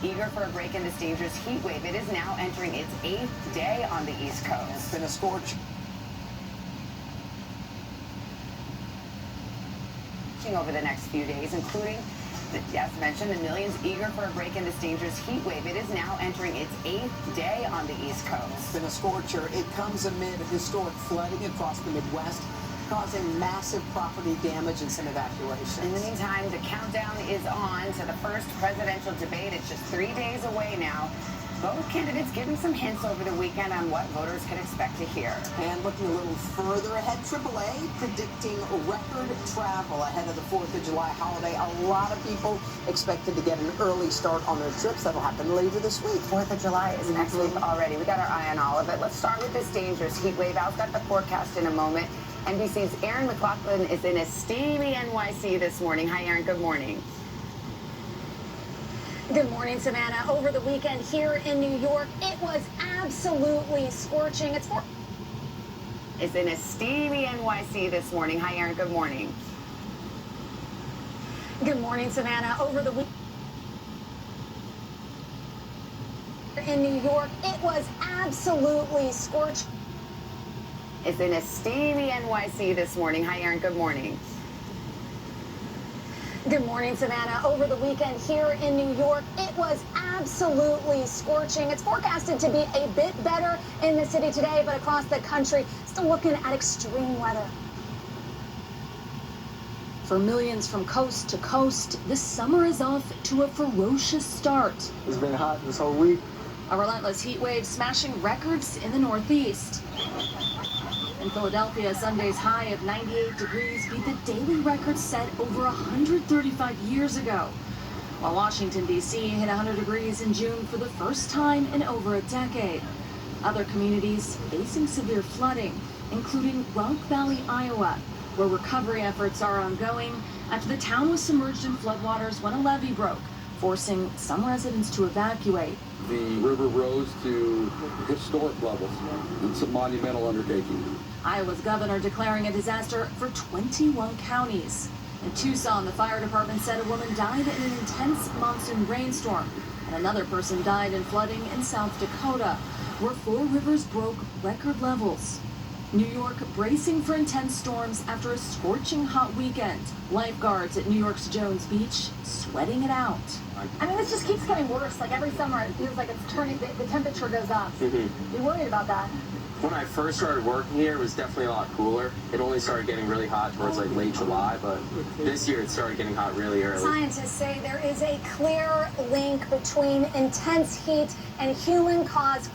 eager for a break in this dangerous heat wave. It is now entering its 8th day on the East Coast. It's been a scorch. Over the next few days, including, as mentioned, the millions eager for a break in this dangerous heat wave. It is now entering its 8th day on the East Coast. It's been a scorcher. It comes amid historic flooding across the Midwest, causing massive property damage and some evacuations. In the meantime, the countdown is on to the first presidential debate. It's just 3 days away now. Both candidates giving some hints over the weekend on what voters can expect to hear. And looking a little further ahead, AAA predicting record travel ahead of the 4th of July holiday. A lot of people expected to get an early start on their trips. That'll happen later this week. 4th of July is next week already. We got our eye on all of it. Let's start with this dangerous heat wave. Al's got the forecast in a moment. NBC's Erin McLaughlin is in a steamy NYC this morning. Hi, Erin. Good morning. Good morning, Savannah. Over the weekend here in New York, it was absolutely scorching. Is in a steamy NYC this morning. Hi, Erin. Good morning. Good morning, Savannah. Over the weekend in New York, it was absolutely scorching. Is in a steamy NYC this morning. Hi, Erin. Good morning. Good morning, Savannah. Over the weekend here in New York, it was absolutely scorching. It's forecasted to be a bit better in the city today, but across the country, still looking at extreme weather. For millions from coast to coast, this summer is off to a ferocious start. It's been hot this whole week. A relentless heat wave smashing records in the Northeast. In Philadelphia, Sunday's high of 98 degrees beat the daily record set over 135 years ago. While Washington, D.C. hit 100 degrees in June for the first time in over a decade. Other communities facing severe flooding, including Rock Valley, Iowa, where recovery efforts are ongoing after the town was submerged in floodwaters when a levee broke, forcing some residents to evacuate. The river rose to historic levels. It's a monumental undertaking. Iowa's governor declaring a disaster for 21 counties. In Tucson, the fire department said a woman died in an intense monsoon rainstorm, and another person died in flooding in South Dakota, where 4 rivers broke record levels. New York bracing for intense storms after a scorching hot weekend. Lifeguards at New York's Jones Beach sweating it out. I mean, this just keeps getting worse. Like every summer, it feels like it's turning, the temperature goes up. You worried about that? When I first started working here, it was definitely a lot cooler. It only started getting really hot towards like late July, but this year it started getting hot really early. Scientists say there is a clear link between intense heat and human-caused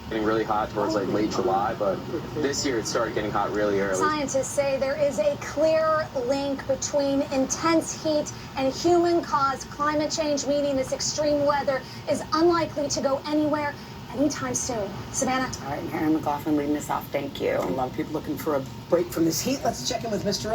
Getting really hot towards like late July, but this year it started getting hot really early. Scientists say there is a clear link between intense heat and human-caused climate change, meaning this extreme weather is unlikely to go anywhere anytime soon. Savannah? All right, Erin McLaughlin leading us off. Thank you. A lot of people looking for a break from this heat. Let's check in with Mr.